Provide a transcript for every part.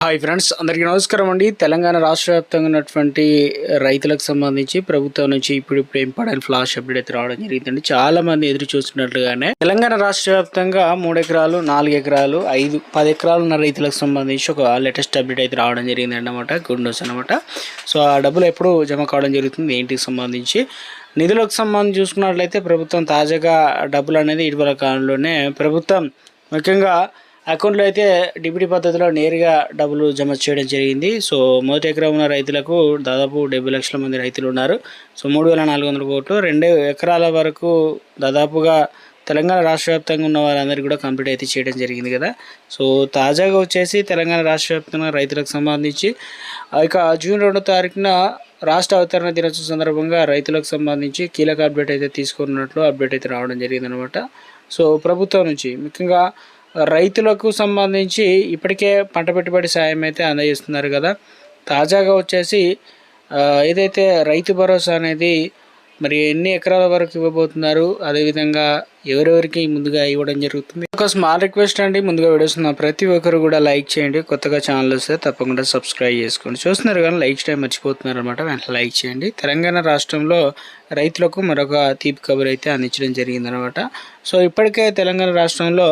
Hi friends, అందరికీ నమస్కారం అండి. తెలంగాణ రాష్ట్ర వ్యాప్తంగా ఉన్నటువంటి రైతులకు సంబంధించి ప్రభుత్వం నుంచి ఇప్పుడు ఇంపార్టెంట్ ఫ్లాష్ అప్డేట్ అయితే రావడం జరిగిందండి. చాలా మంది ఎదురు చూస్తున్నట్లుగానే తెలంగాణ రాష్ట్ర వ్యాప్తంగా 3 ఎకరాలు, 4 ఎకరాలు, 5, 10 ఎకరాలు ఉన్న రైతులకు సంబంధించి ఒక లేటెస్ట్ అప్డేట్ అయితే రావడం జరిగింది అన్నమాట. గుడ్ న్యూస్ అనమాట. సో ఆ డబ్బులు ఎప్పుడు జమ కావడం జరుగుతుంది, ఏంటికి సంబంధించి నిధులకు సంబంధించి చూసుకున్నట్లయితే ప్రభుత్వం తాజాగా డబ్బులు అనేది ఇటీవల కాలంలోనే ప్రభుత్వం ముఖ్యంగా అకౌంట్లో అయితే డిబిటీ పద్ధతిలో నేరుగా డబ్బులు జమ చేయడం జరిగింది. సో మొదటి ఎకరం ఉన్న రైతులకు దాదాపు 70 లక్షల మంది రైతులు ఉన్నారు. సో 3,400 కోట్లు, 2 ఎకరాల వరకు దాదాపుగా తెలంగాణ రాష్ట్ర వ్యాప్తంగా ఉన్న వారందరికీ కూడా కంప్లీట్ అయితే చేయడం జరిగింది కదా. సో తాజాగా వచ్చేసి తెలంగాణ రాష్ట్ర వ్యాప్తంగా రైతులకు సంబంధించి ఇక జూన్ 2వ తారీఖున రాష్ట్ర అవతరణ దినోత్సవం సందర్భంగా రైతులకు సంబంధించి కీలక అప్డేట్ అయితే తీసుకున్నట్లు అప్డేట్ అయితే రావడం జరిగింది అనమాట. సో ప్రభుత్వం నుంచి ముఖ్యంగా రైతులకు సంబంధించి ఇప్పటికే పంట పెట్టుబడి సాయం అయితే అందజేస్తున్నారు కదా. తాజాగా వచ్చేసి ఏదైతే రైతు భరోసా అనేది మరి ఎన్ని ఎకరాల వరకు ఇవ్వబోతున్నారు, అదేవిధంగా ఎవరెవరికి ముందుగా ఇవ్వడం జరుగుతుంది. ఒక స్మాల్ రిక్వెస్ట్ అండి, ముందుగా వీడియోస్ ప్రతి ఒక్కరు కూడా లైక్ చేయండి. కొత్తగా ఛానల్ వస్తే తప్పకుండా సబ్స్క్రైబ్ చేసుకోండి. చూస్తున్నారు కానీ లైక్ చేయడం మర్చిపోతున్నారు అనమాట. వెంటనే లైక్ చేయండి. తెలంగాణ రాష్ట్రంలో రైతులకు మరొక తీపి కబురు అయితే అందించడం జరిగిందనమాట. సో ఇప్పటికే తెలంగాణ రాష్ట్రంలో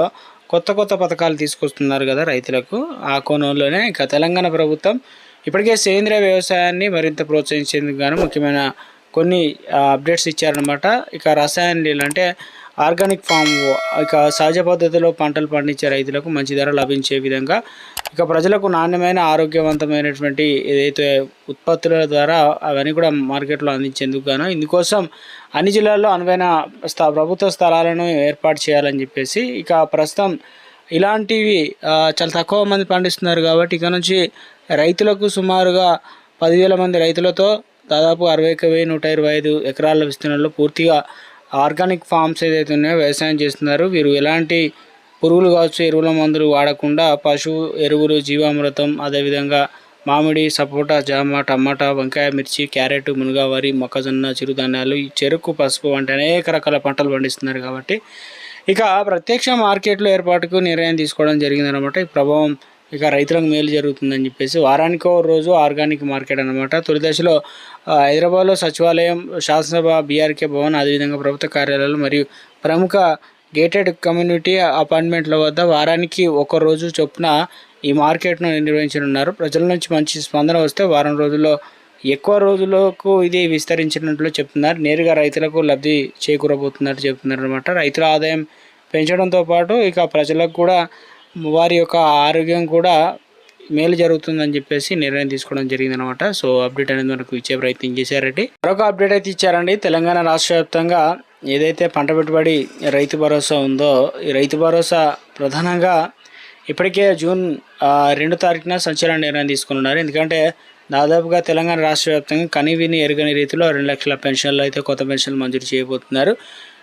కొత్త పథకాలు తీసుకొస్తున్నారు కదా రైతులకు. ఆ కోణంలోనే ఇక తెలంగాణ ప్రభుత్వం ఇప్పటికే సేంద్రియ వ్యవసాయాన్ని మరింత ప్రోత్సహించేందుకు గాను ముఖ్యమైన కొన్ని అప్డేట్స్ ఇచ్చారనమాట. ఇక రసాయన నీళ్ళు అంటే ఆర్గానిక్ ఫామ్, ఇక సహజ పద్ధతిలో పంటలు పండించే రైతులకు మంచి ధర లభించే విధంగా ఇక ప్రజలకు నాణ్యమైన ఆరోగ్యవంతమైనటువంటి ఏదైతే ఉత్పత్తుల ద్వారా అవన్నీ కూడా మార్కెట్లో అందించేందుకు గాను ఇందుకోసం అన్ని జిల్లాల్లో అనువైన ప్రభుత్వ స్థలాలను ఏర్పాటు చేయాలని చెప్పేసి ఇక ప్రస్తుతం ఇలాంటివి చాలా తక్కువ మంది పండిస్తున్నారు కాబట్టి ఇక నుంచి రైతులకు సుమారుగా 10,000 మంది రైతులతో దాదాపు 61,125 ఎకరాల విస్తీర్ణంలో పూర్తిగా ఆర్గానిక్ ఫామ్స్ ఏదైతే ఉన్నాయో వ్యవసాయం చేస్తున్నారు. వీరు ఎలాంటి పురుగులు కావచ్చు, ఎరువుల మందులు వాడకుండా పశువు ఎరువులు, జీవామృతం, అదేవిధంగా మామిడి, సపోటా, జామ, టమాటా, వంకాయ, మిర్చి, క్యారెట్, మునగ, వరి, మొక్కజొన్న, చిరుధాన్యాలు, చెరుకు, పసుపు వంటి అనేక రకాల పంటలు పండిస్తున్నారు కాబట్టి ఇక ప్రత్యక్ష మార్కెట్లో ఏర్పాటుకు నిర్ణయం తీసుకోవడం జరిగిందనమాట. ఈ ప్రభావం ఇక రైతులకు మేలు జరుగుతుందని చెప్పేసి వారానికో రోజు ఆర్గానిక్ మార్కెట్ అనమాట. తొలి దశలో హైదరాబాద్లో సచివాలయం, శాసనసభ, బీఆర్కే భవన్, అదేవిధంగా ప్రభుత్వ కార్యాలయాలు మరియు ప్రముఖ గేటెడ్ కమ్యూనిటీ అపార్ట్మెంట్ల వద్ద వారానికి ఒక రోజు చొప్పున ఈ మార్కెట్ను నిర్వహించనున్నారు. ప్రజల నుంచి మంచి స్పందన వస్తే వారం రోజుల్లో ఎక్కువ రోజులకు ఇది విస్తరించినట్లు చెప్తున్నారు. నేరుగా రైతులకు లబ్ధి చేకూరబోతున్నట్టు చెప్తున్నారు అనమాట. రైతుల ఆదాయం పెంచడంతో పాటు ఇక ప్రజలకు కూడా వారి యొక్క ఆరోగ్యం కూడా మేలు జరుగుతుందని చెప్పేసి నిర్ణయం తీసుకోవడం జరిగిందనమాట. సో అప్డేట్ అనేది మనకు ఇచ్చే ప్రయత్నం చేశారండి. మరొక అప్డేట్ అయితే ఇచ్చారండి. తెలంగాణ రాష్ట్ర వ్యాప్తంగా ఏదైతే పంట పెట్టుబడి రైతు భరోసా ఉందో ఈ రైతు భరోసా ప్రధానంగా ఇప్పటికే జూన్ 2వ తారీఖున సంచలన నిర్ణయం తీసుకున్నారు. ఎందుకంటే దాదాపుగా తెలంగాణ రాష్ట్ర వ్యాప్తంగా కనివిని ఎరుగని రీతిలో 2 లక్షల పెన్షన్లు అయితే కొత్త పెన్షన్లు మంజూరు చేయబోతున్నారు.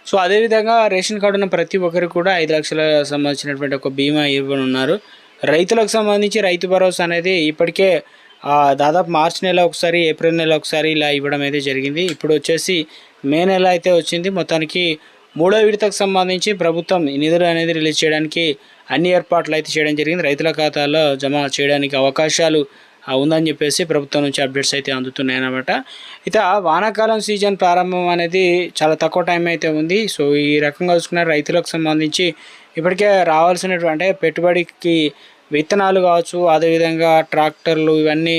సో అదేవిధంగా రేషన్ కార్డు ఉన్న ప్రతి ఒక్కరికి కూడా 5 లక్షల సంబంధించినటువంటి ఒక బీమా ఇవ్వనున్నారు. రైతులకు సంబంధించి రైతు భరోసా అనేది ఇప్పటికే దాదాపు మార్చి నెల ఒకసారి, ఏప్రిల్ నెల ఒకసారి ఇలా ఇవ్వడం అయితే జరిగింది. ఇప్పుడు వచ్చేసి మే నెల అయితే వచ్చింది. మొత్తానికి 3వ విడతకు సంబంధించి ప్రభుత్వం నిధులు అనేది రిలీజ్ చేయడానికి అన్ని ఏర్పాట్లు అయితే చేయడం జరిగింది. రైతుల ఖాతాలో జమ చేయడానికి అవకాశాలు ఉందని చెప్పేసి ప్రభుత్వం నుంచి అప్డేట్స్ అయితే అందుతున్నాయి అన్నమాట. ఇక వానాకాలం సీజన్ ప్రారంభం అనేది చాలా తక్కువ టైం అయితే ఉంది. సో ఈ రకంగా చూసుకున్న రైతులకు సంబంధించి ఇప్పటికే రావాల్సినటువంటి పెట్టుబడికి విత్తనాలు కావచ్చు, అదేవిధంగా ట్రాక్టర్లు, ఇవన్నీ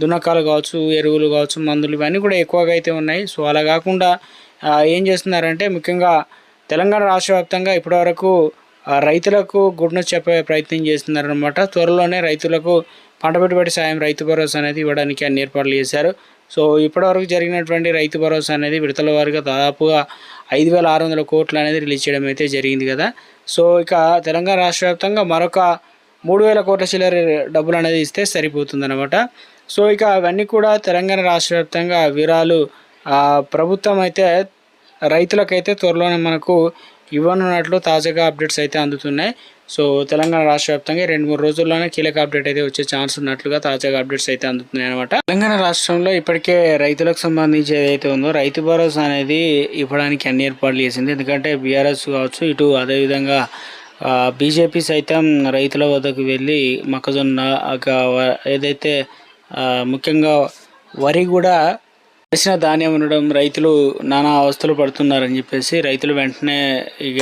దున్నకాలు కావచ్చు, ఎరువులు కావచ్చు, మందులు, ఇవన్నీ కూడా ఎక్కువగా అయితే ఉన్నాయి. సో అలా కాకుండా ఏం చేస్తున్నారంటే ముఖ్యంగా తెలంగాణ రాష్ట్ర వ్యాప్తంగా ఇప్పటివరకు రైతులకు గుడ్ న్యూస్ చెప్పే ప్రయత్నం చేస్తున్నారనమాట. త్వరలోనే రైతులకు పంట పెట్టుబడి సాయం రైతు భరోసా అనేది ఇవ్వడానికి అన్ని ఏర్పాట్లు చేశారు. సో ఇప్పటివరకు జరిగినటువంటి రైతు భరోసా అనేది విడతల వారీగా దాదాపుగా 5,600 కోట్లు అనేది రిలీజ్ చేయడం అయితే జరిగింది కదా. సో ఇక తెలంగాణ రాష్ట్ర వ్యాప్తంగా మరొక 3,000 కోట్ల చిల్లర డబ్బులు అనేది ఇస్తే సరిపోతుందన్నమాట. సో ఇక అవన్నీ కూడా తెలంగాణ రాష్ట్ర వ్యాప్తంగా వివరాలు ప్రభుత్వం అయితే రైతులకైతే త్వరలోనే మనకు ఇవ్వనున్నట్లు తాజాగా అప్డేట్స్ అయితే అందుతున్నాయి. సో తెలంగాణ రాష్ట్ర వ్యాప్తంగా 2-3 రోజుల్లోనే కీలక అప్డేట్ అయితే వచ్చే ఛాన్స్ ఉన్నట్లుగా తాజాగా అప్డేట్స్ అయితే అందుతున్నాయి అనమాట. తెలంగాణ రాష్ట్రంలో ఇప్పటికే రైతులకు సంబంధించి ఏదైతే ఉందో రైతు భరోసా అనేది ఇవ్వడానికి అన్ని ఏర్పాట్లు చేసింది. ఎందుకంటే బీఆర్ఎస్ కావచ్చు, ఇటు అదేవిధంగా బీజేపీ సైతం రైతుల వద్దకు వెళ్ళి మొక్కజొన్న ఏదైతే ముఖ్యంగా వరి కూడా వేసిన ధాన్యం ఉండడం రైతులు నానా అవస్థలు పడుతున్నారని చెప్పేసి రైతులు వెంటనే ఇక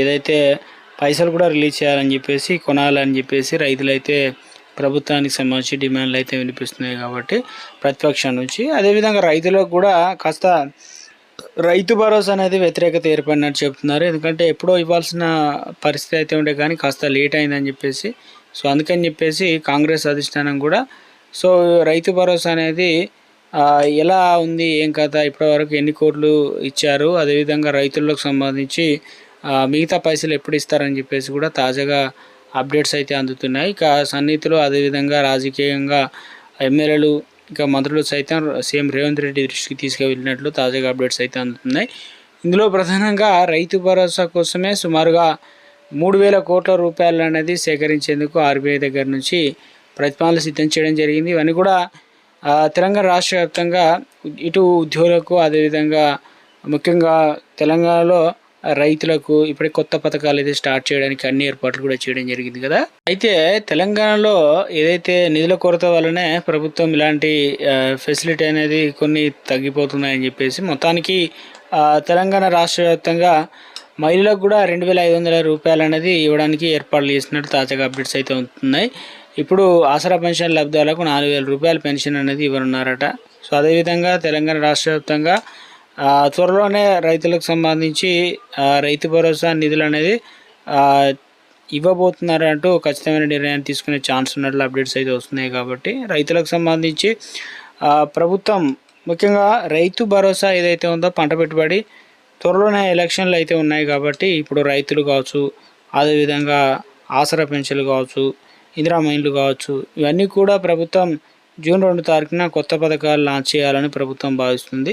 ఏదైతే పైసలు కూడా రిలీజ్ చేయాలని చెప్పేసి కొనాలని చెప్పేసి రైతులైతే ప్రభుత్వానికి సంబంధించి డిమాండ్లు అయితే వినిపిస్తున్నాయి కాబట్టి ప్రతిపక్షం నుంచి. అదేవిధంగా రైతులకు కూడా కాస్త రైతు భరోసా అనేది వ్యతిరేకత ఏర్పడినట్టు చెప్తున్నారు. ఎందుకంటే ఎప్పుడో ఇవ్వాల్సిన పరిస్థితి అయితే ఉండే కానీ కాస్త లేట్ అయిందని చెప్పేసి. సో అందుకని చెప్పేసి కాంగ్రెస్ అధిష్టానం కూడా సో రైతు భరోసా అనేది ఎలా ఉంది ఏం కథ, ఇప్పటివరకు ఎన్ని కోట్లు ఇచ్చారు, అదేవిధంగా రైతులకు సంబంధించి మిగతా పైసలు ఎప్పుడు ఇస్తారని చెప్పేసి కూడా తాజాగా అప్డేట్స్ అయితే అందుతున్నాయి. ఇక సన్నిహితులు అదేవిధంగా రాజకీయంగా ఎమ్మెల్యేలు ఇంకా మంత్రులు సైతం సీఎం రేవంత్ రెడ్డి దృష్టికి తీసుకువెళ్ళినట్లు తాజాగా అప్డేట్స్ అయితే అందుతున్నాయి. ఇందులో ప్రధానంగా రైతు భరోసా కోసమే సుమారుగా 3,000 కోట్ల రూపాయలు అనేది సేకరించేందుకు ఆర్బీఐ దగ్గర నుంచి ప్రతిపాదనలు సిద్ధం చేయడం జరిగింది. ఇవన్నీ కూడా తెలంగాణ రాష్ట్ర వ్యాప్తంగా ఇటు ఉద్యోగులకు అదేవిధంగా ముఖ్యంగా తెలంగాణలో రైతులకు ఇప్పుడే కొత్త పథకాలు అయితే స్టార్ట్ చేయడానికి అన్ని ఏర్పాట్లు కూడా చేయడం జరిగింది కదా. అయితే తెలంగాణలో ఏదైతే నిధుల కొరత వల్లనే ప్రభుత్వం ఇలాంటి ఫెసిలిటీ అనేది కొన్ని తగ్గిపోతున్నాయని చెప్పేసి మొత్తానికి తెలంగాణ రాష్ట్ర వ్యాప్తంగా మహిళలకు కూడా 2,500 రూపాయలు అనేది ఇవ్వడానికి ఏర్పాట్లు చేసినట్టు తాజాగా అప్డేట్స్ అయితే ఉంటున్నాయి. ఇప్పుడు ఆసరా పెన్షన్ లబ్ధాలకు 4,000 రూపాయల పెన్షన్ అనేది ఇవ్వనున్నారట. సో అదేవిధంగా తెలంగాణ రాష్ట్ర వ్యాప్తంగా త్వరలోనే రైతులకు సంబంధించి రైతు భరోసా నిధులు అనేది ఇవ్వబోతున్నారంటూ ఖచ్చితమైన నిర్ణయాన్ని తీసుకునే ఛాన్స్ ఉన్నట్లు అప్డేట్స్ అయితే వస్తున్నాయి. కాబట్టి రైతులకు సంబంధించి ప్రభుత్వం ముఖ్యంగా రైతు భరోసా ఏదైతే ఉందో పంట పెట్టుబడి త్వరలోనే ఎలక్షన్లు అయితే ఉన్నాయి కాబట్టి ఇప్పుడు రైతులు కావచ్చు, అదేవిధంగా ఆసరా పెన్షన్లు కావచ్చు, ఇందిరా మైన్లు కావచ్చు, ఇవన్నీ కూడా ప్రభుత్వం జూన్ 2 తారీఖున కొత్త పథకాలు లాంచ్ చేయాలని ప్రభుత్వం భావిస్తుంది.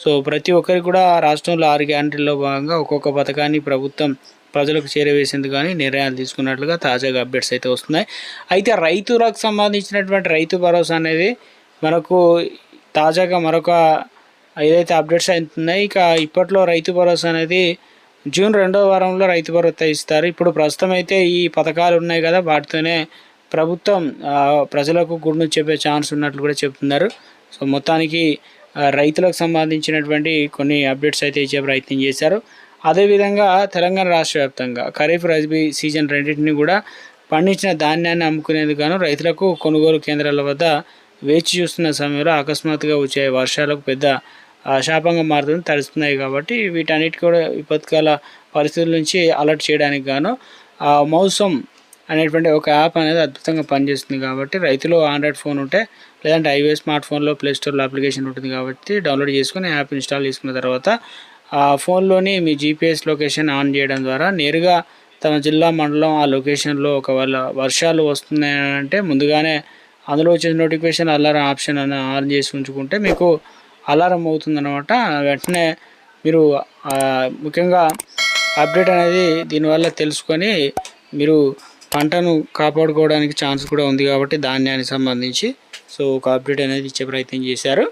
సో ప్రతి ఒక్కరికి కూడా రాష్ట్రంలో 6 గ్యారంటీల్లో భాగంగా ఒక్కొక్క పథకాన్ని ప్రభుత్వం ప్రజలకు చేరవేసేందుకు కానీ నిర్ణయాలు తీసుకున్నట్లుగా తాజాగా అప్డేట్స్ అయితే వస్తున్నాయి. అయితే రైతులకు సంబంధించినటువంటి రైతు భరోసా అనేది మనకు తాజాగా మరొక ఏదైతే అప్డేట్స్ అవుతున్నాయి. ఇక ఇప్పట్లో రైతు భరోసా అనేది జూన్ 2వ వారంలో రైతు భరోసా ఇస్తారు. ఇప్పుడు ప్రస్తుతం అయితే ఈ పథకాలు ఉన్నాయి కదా, వాటితోనే ప్రభుత్వం ప్రజలకు గుడ్ను చెప్పే ఛాన్స్ ఉన్నట్లు కూడా చెప్తున్నారు. సో మొత్తానికి రైతులకు సంబంధించినటువంటి కొన్ని అప్డేట్స్ అయితే ఇచ్చే ప్రయత్నం చేశారు. అదేవిధంగా తెలంగాణ రాష్ట్ర వ్యాప్తంగా ఖరీఫ్ రబీ సీజన్ రెండింటిని కూడా పండించిన ధాన్యాన్ని అమ్ముకునేందుకు గాను రైతులకు కొనుగోలు కేంద్రాల వద్ద వేచి చూస్తున్న సమయంలో అకస్మాత్తుగా వచ్చే వర్షాలకు పెద్ద శాపంగా మారుతుంది తడుస్తున్నాయి. కాబట్టి వీటన్నిటి కూడా విపత్కాల పరిస్థితుల నుంచి అలర్ట్ చేయడానికి గాను మౌసం అనేటువంటి ఒక యాప్ అనేది అద్భుతంగా పనిచేస్తుంది. కాబట్టి రైతులు ఆండ్రాయిడ్ ఫోన్ ఉంటే లేదంటే iOS స్మార్ట్ ఫోన్లో ప్లేస్టోర్లో అప్లికేషన్ ఉంటుంది కాబట్టి డౌన్లోడ్ చేసుకుని యాప్ ఇన్స్టాల్ చేసుకున్న తర్వాత ఆ ఫోన్లోని మీ GPS లొకేషన్ ఆన్ చేయడం ద్వారా నేరుగా తమ జిల్లా మండలం ఆ లొకేషన్లో ఒకవేళ వర్షాలు వస్తున్నాయంటే ముందుగానే అందులో వచ్చే నోటిఫికేషన్ అలారం ఆప్షన్ అని ఆన్ చేసి ఉంచుకుంటే మీకు అలారం అవుతుందన్నమాట. వెంటనే మీరు ముఖ్యంగా అప్డేట్ అనేది దీనివల్ల తెలుసుకొని మీరు పంటను కాపాడుకోవడానికి ఛాన్స్ కూడా ఉంది కాబట్టి ధాన్యానికి సంబంధించి సో ఒక అప్డేట్ అనేది ఇచ్చే ప్రయత్నం చేశారు.